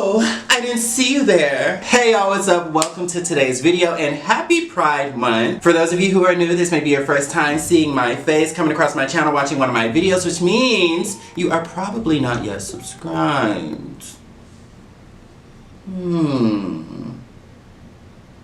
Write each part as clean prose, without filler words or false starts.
Oh, I didn't see you there. Hey y'all, what's up? Welcome to today's video and happy Pride Month. For those of you who are new, this may be your first time seeing my face, coming across my channel, watching one of my videos, which means you are probably not yet subscribed.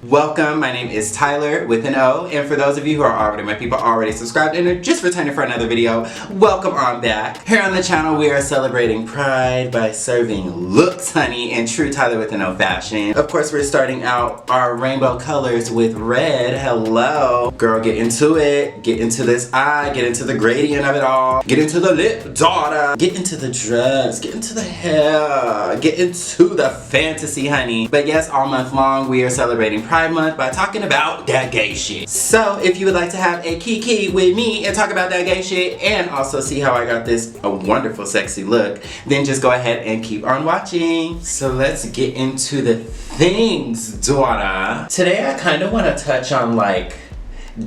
Welcome, my name is Tyler with an O, and for those of you who are already my people, already subscribed and are just returning for another video, welcome on back. Here on the channel we are celebrating Pride by serving looks, honey, in true Tyler with an O fashion. Of course, we're starting out our rainbow colors with red. Hello. Girl, get into it. Get into this eye. Get into the gradient of it all. Get into the lip, daughter. Get into the dress. Get into the hair. Get into the fantasy, honey. But yes, all month long we are celebrating Pride Month by talking about that gay shit. So if you would like to have a kiki with me and talk about that gay shit and also see how I got this a wonderful sexy look, then just go ahead and keep on watching. So let's get into the things, daughter. Today I kind of want to touch on like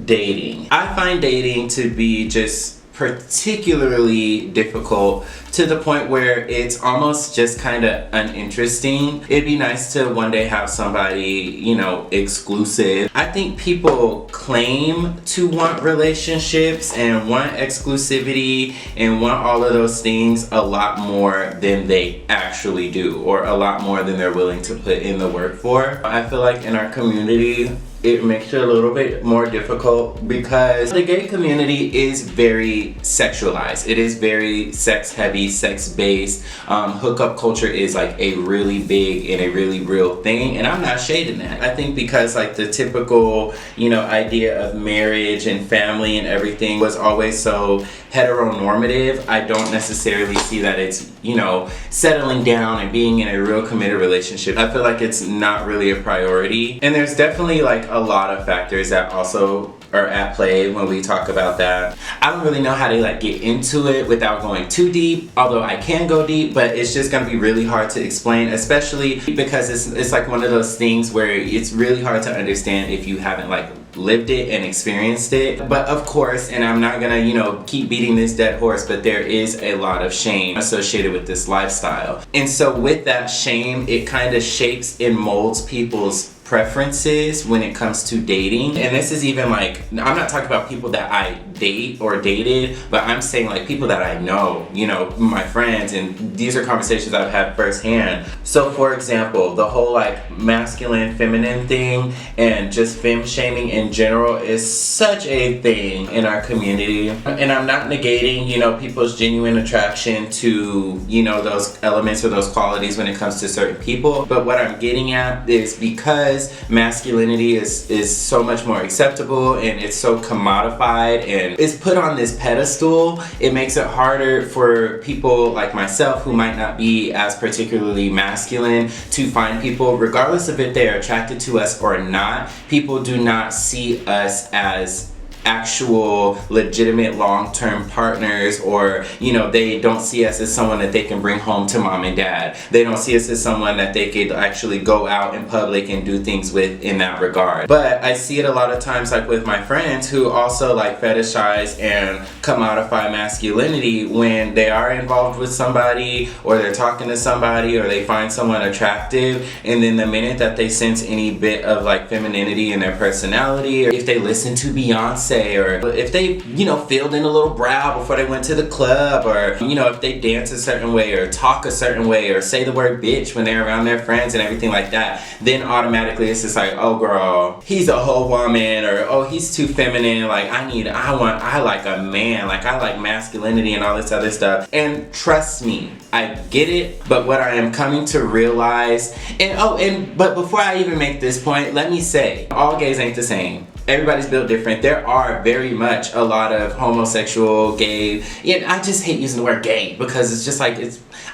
dating. I find dating to be just particularly difficult to the point where it's almost just kind of uninteresting. It'd be nice to one day have somebody, you know, exclusive. I think people claim to want relationships and want exclusivity and want all of those things a lot more than they actually do, or a lot more than they're willing to put in the work for. I feel like in our community it makes it a little bit more difficult because the gay community is very sexualized. It is very sex heavy, sex based. Hookup culture is like a really big and a really real thing, and I'm not shading that. I think because like the typical, you know, idea of marriage and family and everything was always so heteronormative, I don't necessarily see that it's, you know, settling down and being in a real committed relationship. I feel like it's not really a priority, and there's definitely like a lot of factors that also are at play when we talk about that. I don't really know how to like get into it without going too deep, although I can go deep, but it's just gonna be really hard to explain, especially because it's like one of those things where it's really hard to understand if you haven't like lived it and experienced it. But of course, and I'm not gonna, you know, keep beating this dead horse, but there is a lot of shame associated with this lifestyle. And so with that shame, it kind of shapes and molds people's preferences when it comes to dating. And this is even like, I'm not talking about people that I date or dated, but I'm saying like people that I know, you know, my friends, and these are conversations I've had firsthand. So for example, the whole like masculine feminine thing and just femme shaming in general is such a thing in our community. And I'm not negating, you know, people's genuine attraction to, you know, those elements or those qualities when it comes to certain people. But what I'm getting at is because masculinity is so much more acceptable and it's so commodified and it's put on this pedestal, it makes it harder for people like myself who might not be as particularly masculine to find people, regardless of if they're attracted to us or not. People do not see us as actual legitimate long-term partners, or you know, they don't see us as someone that they can bring home to mom and dad. They don't see us as someone that they could actually go out in public and do things with in that regard. But I see it a lot of times like with my friends who also like fetishize and commodify masculinity when they are involved with somebody or they're talking to somebody or they find someone attractive, and then the minute that they sense any bit of like femininity in their personality, or if they listen to Beyonce, or if they, you know, filled in a little brow before they went to the club, or you know, if they dance a certain way or talk a certain way or say the word bitch when they're around their friends and everything like that, then automatically it's just like, oh girl, he's a whole woman, or oh, he's too feminine, like I like a man, like I like masculinity and all this other stuff. And trust me, I get it, but what I am coming to realize, but before I even make this point, let me say, all gays ain't the same. Everybody's built different. There are very much a lot of homosexual, gay, and I just hate using the word gay because it's just like,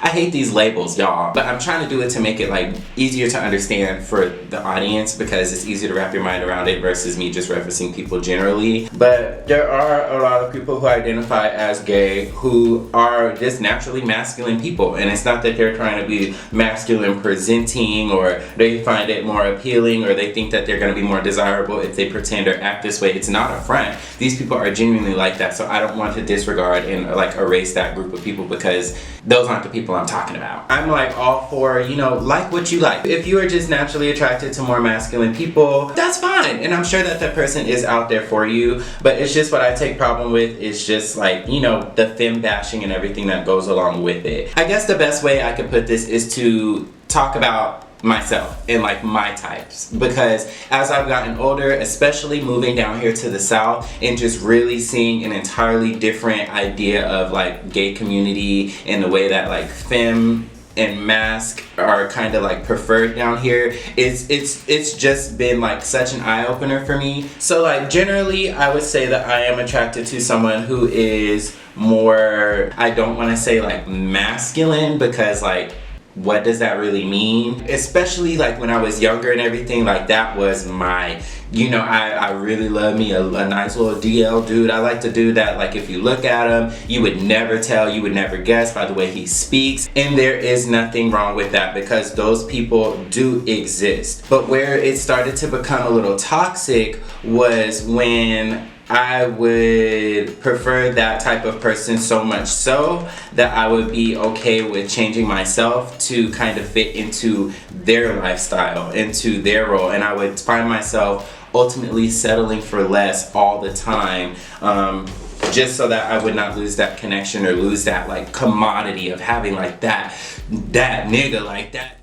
I hate these labels, y'all. But I'm trying to do it to make it like easier to understand for the audience because it's easier to wrap your mind around it versus me just referencing people generally. But there are a lot of people who identify as gay who are just naturally masculine people, and it's not that they're trying to be masculine presenting or they find it more appealing or they think that they're going to be more desirable if they pretend understand or act this way, it's not a front. These people are genuinely like that, so I don't want to disregard and like erase that group of people because those aren't the people I'm talking about. I'm like all for, you know, like what you like. If you are just naturally attracted to more masculine people, that's fine, and I'm sure that that person is out there for you, but it's just what I take problem with is just like, you know, the femme bashing and everything that goes along with it. I guess the best way I could put this is to talk about myself and like my types, because as I've gotten older, especially moving down here to the South and just really seeing an entirely different idea of like gay community and the way that like femme and mask are kind of like preferred down here, it's just been like such an eye-opener for me. So like generally I would say that I am attracted to someone who is more, I don't want to say like masculine, because like what does that really mean? Especially like when I was younger and everything, like that was my, you know, I really love me a nice little DL dude. I like to do that. Like if you look at him, you would never tell, you would never guess by the way he speaks. And there is nothing wrong with that because those people do exist. But where it started to become a little toxic was when I would prefer that type of person so much so that I would be okay with changing myself to kind of fit into their lifestyle, into their role, and I would find myself ultimately settling for less all the time, just so that I would not lose that connection or lose that like commodity of having like that nigga like that.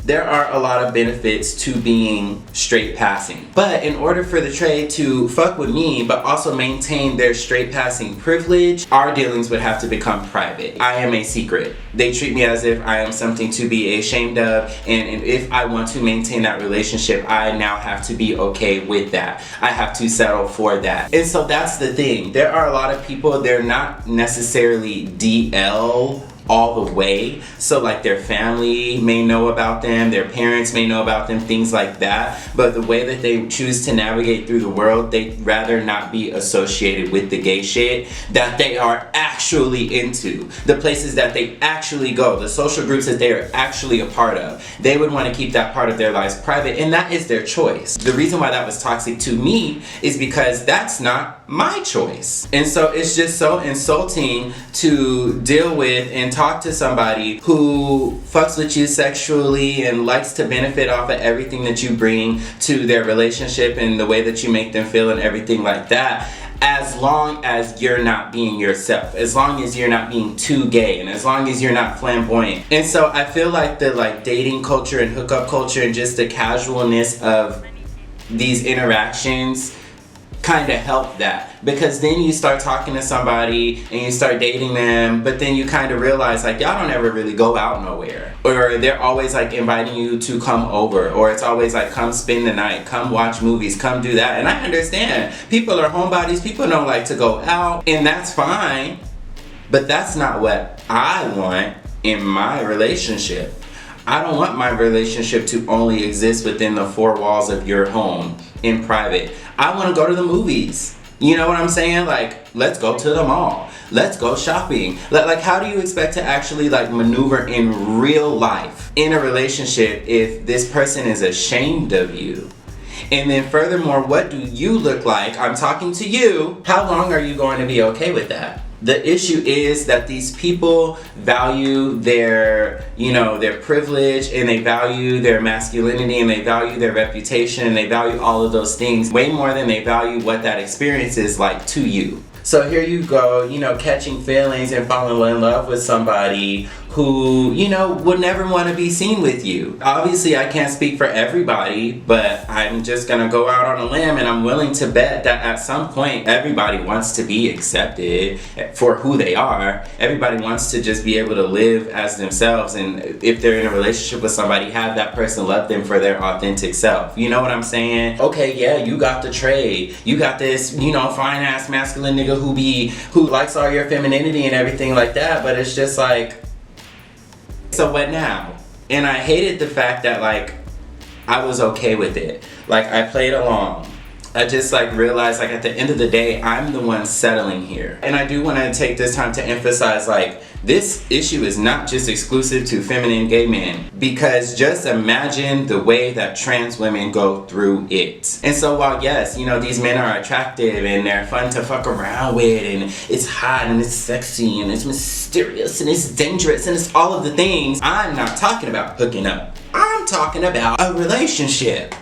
There are a lot of benefits to being straight passing. But in order for the trade to fuck with me, but also maintain their straight passing privilege, our dealings would have to become private. I am a secret. They treat me as if I am something to be ashamed of, and if I want to maintain that relationship, I now have to be okay with that. I have to settle for that. And so that's the thing. There are a lot of people, they're not necessarily DL all the way, so like their family may know about them, their parents may know about them, things like that, but the way that they choose to navigate through the world, they'd rather not be associated with the gay shit that they are actually into, the places that they actually go, the social groups that they are actually a part of. They would want to keep that part of their lives private, and that is their choice. The reason why that was toxic to me is because that's not my choice. And so it's just so insulting to deal with and talk to somebody who fucks with you sexually and likes to benefit off of everything that you bring to their relationship and the way that you make them feel and everything like that, as long as you're not being yourself, as long as you're not being too gay, and as long as you're not flamboyant. And so I feel like the like dating culture and hookup culture and just the casualness of these interactions kind of help that, because then you start talking to somebody and you start dating them, but then you kind of realize like y'all don't ever really go out nowhere, or they're always like inviting you to come over, or it's always like come spend the night, come watch movies, come do that. And I understand people are homebodies, people don't like to go out, and that's fine, but that's not what I want in my relationship. I don't want my relationship to only exist within the four walls of your home in private. I want to go to the movies. You know what I'm saying? Like, let's go to the mall. Let's go shopping. Like, how do you expect to actually like maneuver in real life in a relationship if this person is ashamed of you? And then furthermore, what do you look like? I'm talking to you. How long are you going to be okay with that? The issue is that these people value their, you know, their privilege, and they value their masculinity, and they value their reputation, and they value all of those things way more than they value what that experience is like to you. So here you go, you know, catching feelings and falling in love with somebody who, you know, would never want to be seen with you. Obviously, I can't speak for everybody, but I'm just gonna go out on a limb, and I'm willing to bet that at some point everybody wants to be accepted for who they are. Everybody wants to just be able to live as themselves, and if they're in a relationship with somebody, have that person love them for their authentic self. You know what I'm saying? Okay, yeah, you got the trade. You got this, you know, fine ass masculine nigga who likes all your femininity and everything like that, but it's just like, so what now? And I hated the fact that like I was okay with it. Like I played along. I just like realized like at the end of the day, I'm the one settling here. And I do want to take this time to emphasize like this issue is not just exclusive to feminine gay men, because just imagine the way that trans women go through it. And so while yes, you know, these men are attractive and they're fun to fuck around with, and it's hot and it's sexy and it's mysterious and it's dangerous and it's all of the things, I'm not talking about hooking up. I'm talking about a relationship.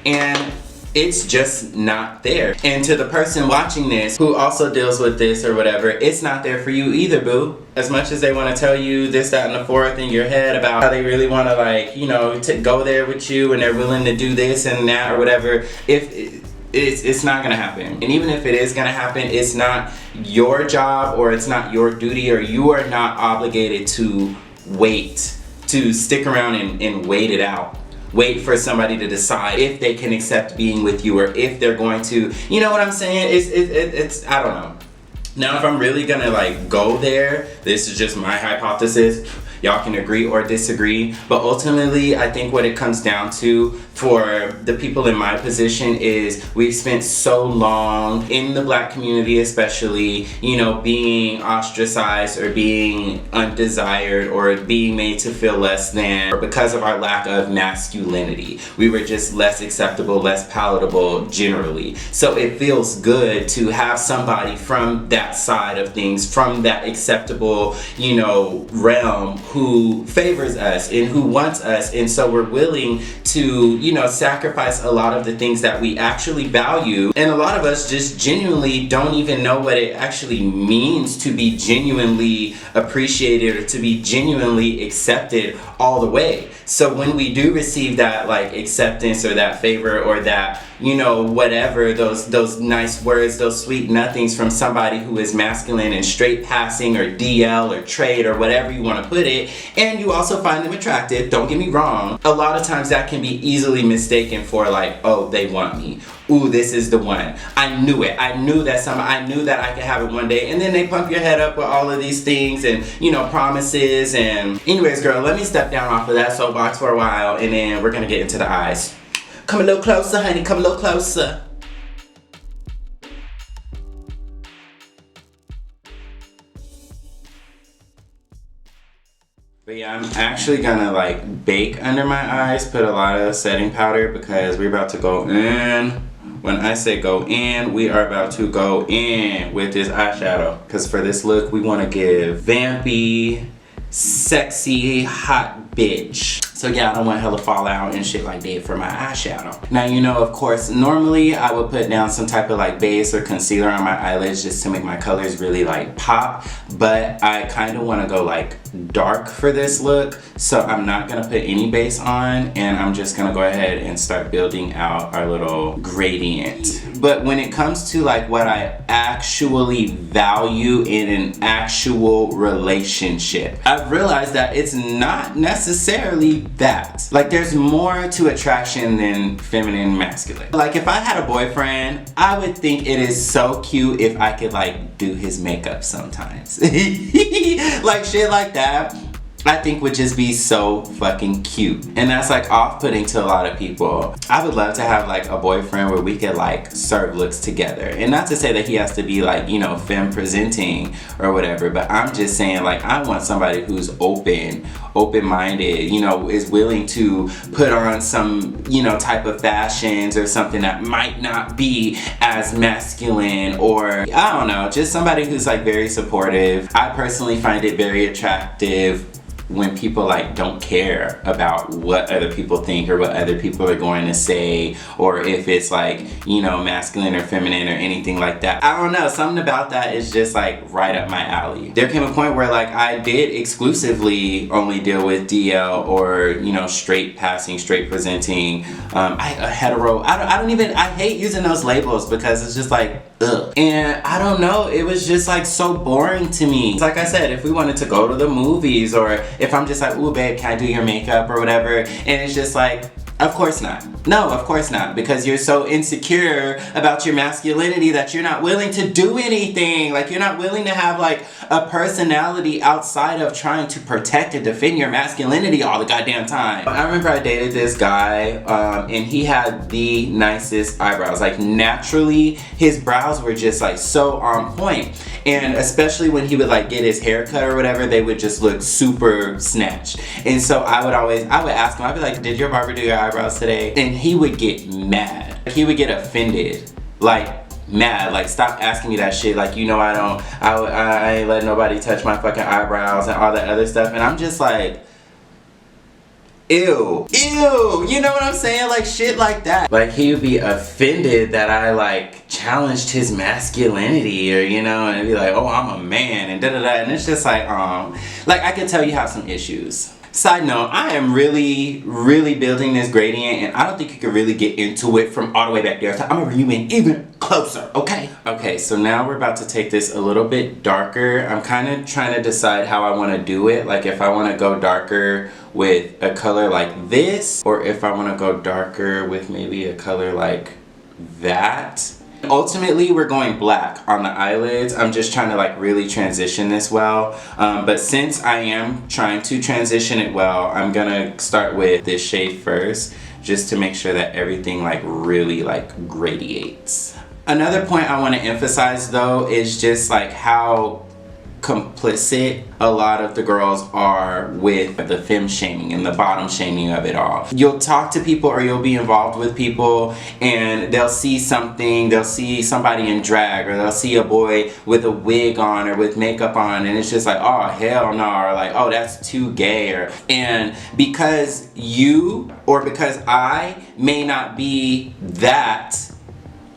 And it's just not there. And to the person watching this who also deals with this or whatever, it's not there for you either, boo. As much as they want to tell you this, that, and the fourth in your head about how they really want to, like, you know, to go there with you and they're willing to do this and that or whatever, it's not gonna happen. And even if it is gonna happen, it's not your job or it's not your duty, or you are not obligated to wait, to stick around and wait it out. Wait for somebody to decide if they can accept being with you, or if they're going to, you know what I'm saying? It's I don't know. Now, if I'm really gonna like go there, this is just my hypothesis. Y'all can agree or disagree, but ultimately I think what it comes down to for the people in my position is we've spent so long in the Black community, especially, you know, being ostracized or being undesired or being made to feel less than, or because of our lack of masculinity. We were just less acceptable, less palatable generally. So it feels good to have somebody from that side of things, from that acceptable, you know, realm, who favors us and who wants us, and so we're willing to, you know, sacrifice a lot of the things that we actually value. And a lot of us just genuinely don't even know what it actually means to be genuinely appreciated or to be genuinely accepted all the way. So when we do receive that like acceptance or that favor or that, you know, whatever, those nice words, those sweet nothings from somebody who is masculine and straight passing or DL or trade or whatever you want to put it, and you also find them attractive, don't get me wrong, a lot of times that can be easily mistaken for like, oh, they want me. Ooh, this is the one. I knew it. I knew that I knew that I could have it one day. And then they pump your head up with all of these things and, you know, promises. And anyways, girl, let me step down off of that soapbox for a while, and then we're gonna get into the eyes. Come a little closer, honey. Come a little closer. But yeah, I'm actually gonna like bake under my eyes, put a lot of setting powder, because we're about to go in. When I say go in, we are about to go in with this eyeshadow. Because for this look, we want to give vampy, sexy, hot bitch. So yeah, I don't want hella fallout and shit like that for my eyeshadow. Now, you know, of course, normally I would put down some type of like base or concealer on my eyelids just to make my colors really like pop. But I kind of want to go like dark for this look. So I'm not going to put any base on, and I'm just going to go ahead and start building out our little gradient. But when it comes to like what I actually value in an actual relationship, I've realized that it's not necessarily that. Like, there's more to attraction than feminine masculine. Like, if I had a boyfriend, I would think it is so cute if I could like do his makeup sometimes. Like shit like that, I think would just be so fucking cute. And that's like off-putting to a lot of people. I would love to have like a boyfriend where we could like serve looks together. And not to say that he has to be like, you know, femme presenting or whatever, but I'm just saying like I want somebody who's open-minded, you know, is willing to put on some, you know, type of fashions or something that might not be as masculine, or I don't know, just somebody who's like very supportive. I personally find it very attractive when people like don't care about what other people think or what other people are going to say, or if it's like, you know, masculine or feminine or anything like that. I don't know, something about that is just like right up my alley. There came a point where like I did exclusively only deal with DL or, you know, straight passing, straight presenting, hetero. I hate using those labels because it's just like, ugh. And I don't know, it was just like so boring to me. Like I said, if we wanted to go to the movies, or if I'm just like, ooh babe, can I do your makeup or whatever, and it's just like, Of course not. No, of course not. Because you're so insecure about your masculinity that you're not willing to do anything. Like, you're not willing to have like a personality outside of trying to protect and defend your masculinity all the goddamn time. I remember I dated this guy and he had the nicest eyebrows. Like, naturally his brows were just like so on point. And especially when he would like get his hair cut or whatever, they would just look super snatched. And so I would ask him, I'd be like, did your barber do your eyebrows today? And he would get mad. He would get offended. Like, mad. Like, stop asking me that shit. Like, you know, I ain't letting nobody touch my fucking eyebrows and all that other stuff. And I'm just like, ew. Ew. You know what I'm saying? Like, shit like that. Like, he would be offended that I like challenged his masculinity, or, you know, and be like, oh, I'm a man, and da-da-da. And it's just like I can tell you have some issues. Side note, I am really building this gradient, and I don't think you can really get into it from all the way back there. So I'm gonna bring you in even closer, okay? Okay, so now we're about to take this a little bit darker. I'm kind of trying to decide how I want to do it. Like, if I want to go darker with a color like this, or if I want to go darker with maybe a color like that. Ultimately, we're going black on the eyelids. I'm just trying to like really transition this well. But since I am trying to transition it well, I'm gonna start with this shade first, just to make sure that everything like really like gradiates. Another point I want to emphasize though is just like how complicit a lot of the girls are with the femme shaming and the bottom shaming of it all. You'll talk to people or you'll be involved with people and they'll see something, they'll see somebody in drag, or they'll see a boy with a wig on or with makeup on, and it's just like, oh hell no, or like, oh that's too gay, and because you or because I may not be that,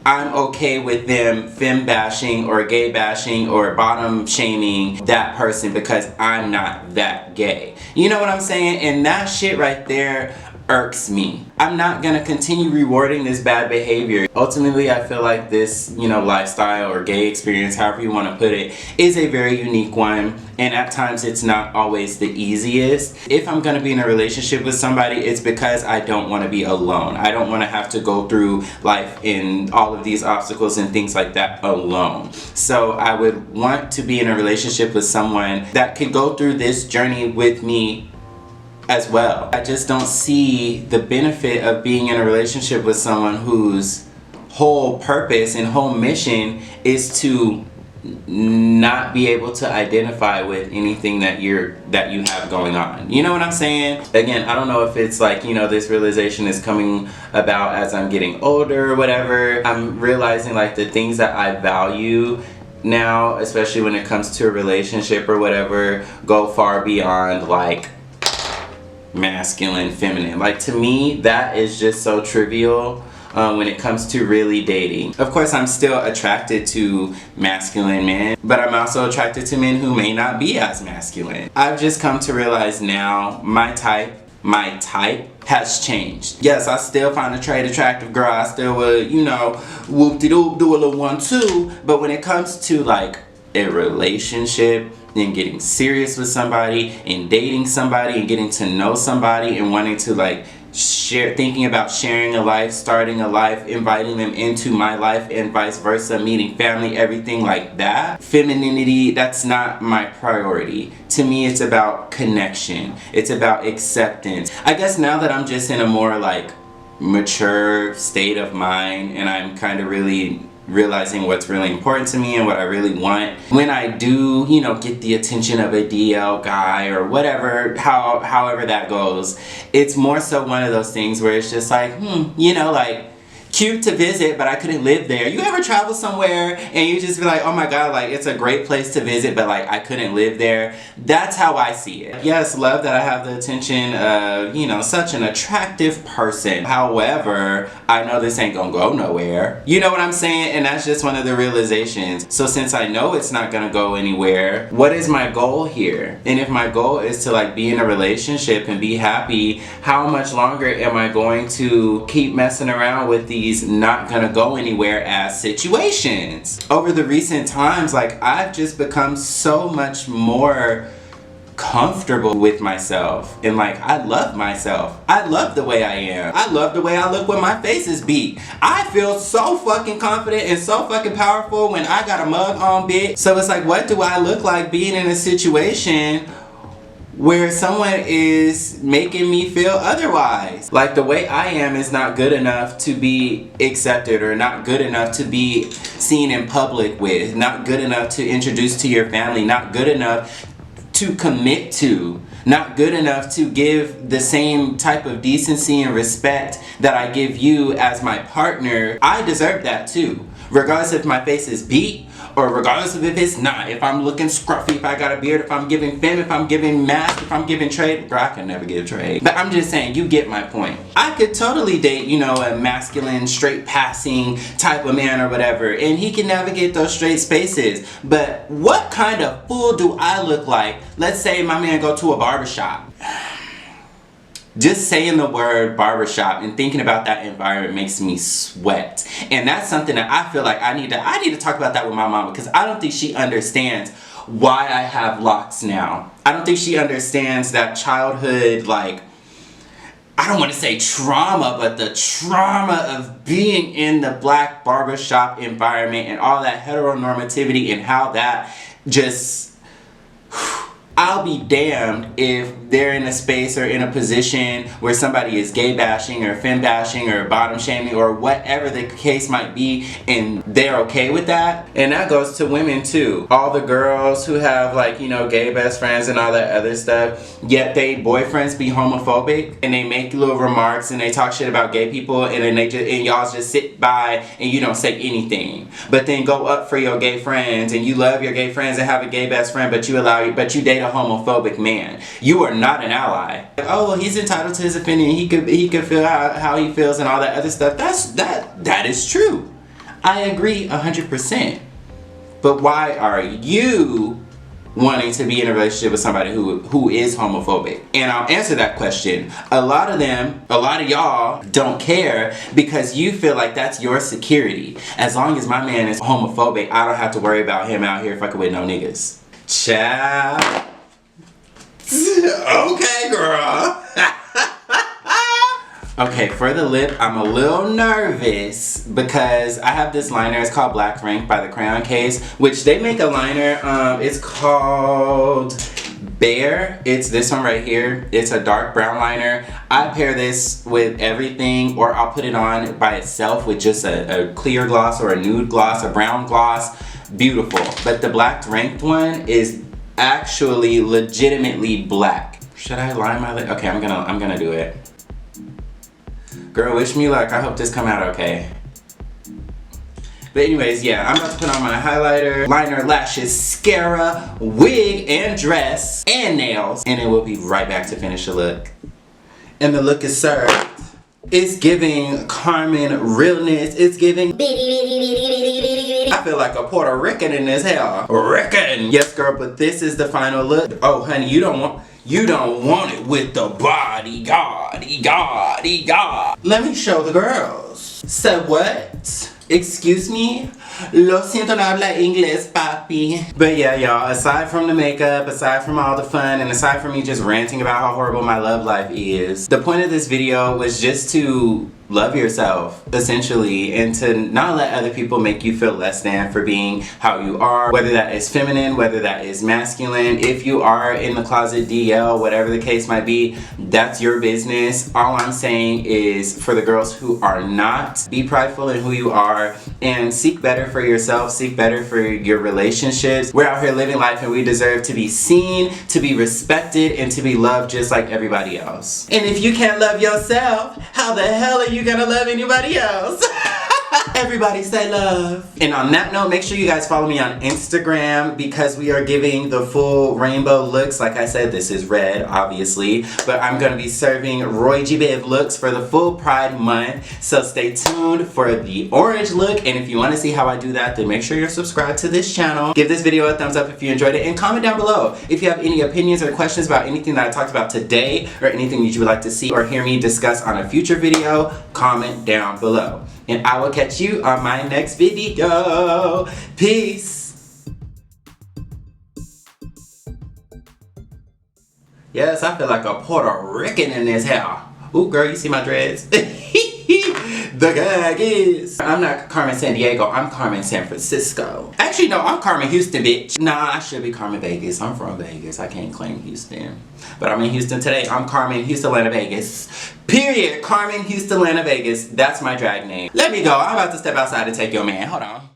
I'm okay with them femme bashing or gay bashing or bottom shaming that person because I'm not that gay. You know what I'm saying? And that shit right there irks me. I'm not gonna continue rewarding this bad behavior. Ultimately, I feel like this, you know, lifestyle or gay experience, however you want to put it, is a very unique one, and at times it's not always the easiest. If I'm gonna be in a relationship with somebody, it's because I don't want to be alone. I don't want to have to go through life in all of these obstacles and things like that alone. So I would want to be in a relationship with someone that could go through this journey with me as well. I just don't see the benefit of being in a relationship with someone whose whole purpose and whole mission is to not be able to identify with anything that you have going on. You know what I'm saying? Again, I don't know if it's like, you know, this realization is coming about as I'm getting older or whatever. I'm realizing like the things that I value now, especially when it comes to a relationship or whatever, go far beyond like masculine, feminine. Like, to me, that is just so trivial when it comes to really dating. Of course, I'm still attracted to masculine men, but I'm also attracted to men who may not be as masculine. I've just come to realize now my type has changed. Yes, I still find a trait attractive girl. I still would, you know, whoop-de-doop, do a little 1-2, but when it comes to like a relationship and getting serious with somebody and dating somebody and getting to know somebody and wanting to like thinking about sharing a life, starting a life, inviting them into my life and vice versa, meeting family, everything like that. Femininity, that's not my priority. To me, it's about connection. It's about acceptance. I guess now that I'm just in a more like mature state of mind and I'm kind of really realizing what's really important to me and what I really want, when I do, you know, get the attention of a DL guy or whatever, however that goes, it's more so one of those things where it's just like, you know, like, cute to visit, but I couldn't live there. You ever travel somewhere and you just be like, oh my god, like, it's a great place to visit, but like I couldn't live there? That's how I see it. Yes, love that I have the attention of, you know, such an attractive person. However, I know this ain't gonna go nowhere. You know what I'm saying? And that's just one of the realizations. So since I know it's not gonna go anywhere, what is my goal here? And if my goal is to like be in a relationship and be happy, how much longer am I going to keep messing around with these not gonna go anywhere as situations? Over the recent times, like, I've just become so much more comfortable with myself and like I love myself. I love the way I am. I love the way I look when my face is beat. I feel so fucking confident and so fucking powerful when I got a mug on, bitch. So it's like, what do I look like being in a situation where someone is making me feel otherwise? Like, the way I am is not good enough to be accepted, or not good enough to be seen in public with, not good enough to introduce to your family, not good enough to commit to, not good enough to give the same type of decency and respect that I give you as my partner. I deserve that too, regardless if my face is beat or regardless of if it's not. If I'm looking scruffy, if I got a beard, if I'm giving femme, if I'm giving mask, if I'm giving trade. Bro, I can never give trade. But I'm just saying, you get my point. I could totally date, you know, a masculine, straight passing type of man or whatever, and he can navigate those straight spaces. But what kind of fool do I look like? Let's say my man go to a barbershop. Just saying the word barbershop and thinking about that environment makes me sweat. And that's something that I feel like I need to talk about that with my mama, because I don't think she understands why I have locks now. I don't think she understands that childhood, like, I don't want to say trauma, but the trauma of being in the black barbershop environment and all that heteronormativity and how that just... I'll be damned if they're in a space or in a position where somebody is gay bashing or femme bashing or bottom shaming or whatever the case might be, and they're okay with that. And that goes to women too. All the girls who have, like, you know, gay best friends and all that other stuff, yet they boyfriends be homophobic and they make little remarks and they talk shit about gay people, and then y'all just sit by and you don't say anything. But then go up for your gay friends, and you love your gay friends and have a gay best friend, but you date a homophobic man. You are not an ally. Like, oh, well, he's entitled to his opinion. He could feel how he feels and all that other stuff. That is true. I agree 100%. But why are you wanting to be in a relationship with somebody who is homophobic? And I'll answer that question. A lot of y'all don't care because you feel like that's your security. As long as my man is homophobic, I don't have to worry about him out here fucking with no niggas. Child. Okay, girl. Okay, for the lip, I'm a little nervous because I have this liner. It's called Black Rank by the Crayon Case, which they make a liner. It's called Bear. It's this one right here. It's a dark brown liner. I pair this with everything, or I'll put it on by itself with just a clear gloss or a nude gloss, a brown gloss. Beautiful. But the Black Ranked one is actually legitimately black. Should I line my lip? Okay, I'm gonna do it. Girl, wish me luck. I hope this come out okay. But anyways, yeah, I'm about to put on my highlighter, liner, lashes, mascara, wig, and dress, and nails. And then we'll be right back to finish the look. And the look is served. It's giving Carmen realness. It's giving I feel like a Puerto Rican in this hair. Rican. Yes, girl, but this is the final look. Oh, honey, you don't want it with the bodyguard. Let me show the girls. So what? Excuse me? Lo siento, no habla inglés, papi. But yeah, y'all, aside from the makeup, aside from all the fun, and aside from me just ranting about how horrible my love life is, the point of this video was just to love yourself, essentially, and to not let other people make you feel less than for being how you are, whether that is feminine, whether that is masculine. If you are in the closet DL, whatever the case might be, that's your business. All I'm saying is, for the girls who are not, be prideful in who you are and seek better for yourself, seek better for your relationships. We're out here living life and we deserve to be seen, to be respected, and to be loved just like everybody else. And if you can't love yourself, how the hell are you gonna love anybody else? Everybody say love. And on that note, make sure you guys follow me on Instagram because we are giving the full rainbow looks. Like I said, this is red, obviously, but I'm gonna be serving Roy G. Biv looks for the full Pride Month. So stay tuned for the orange look. And if you wanna see how I do that, then make sure you're subscribed to this channel. Give this video a thumbs up if you enjoyed it, and comment down below if you have any opinions or questions about anything that I talked about today, or anything that you would like to see or hear me discuss on a future video. Comment down below. And I will catch you on my next video. Peace. Yes, I feel like a Puerto Rican in this hair. Ooh, girl, you see my dreads? The gag is, I'm not Carmen San Diego, I'm Carmen San Francisco. Actually, no, I'm Carmen Houston, bitch. Nah, I should be Carmen Vegas. I'm from Vegas. I can't claim Houston. But I'm in Houston today. I'm Carmen Houston, Atlanta, Vegas. Period. Carmen Houston, Atlanta, Vegas. That's my drag name. Let me go. I'm about to step outside and take your man. Hold on.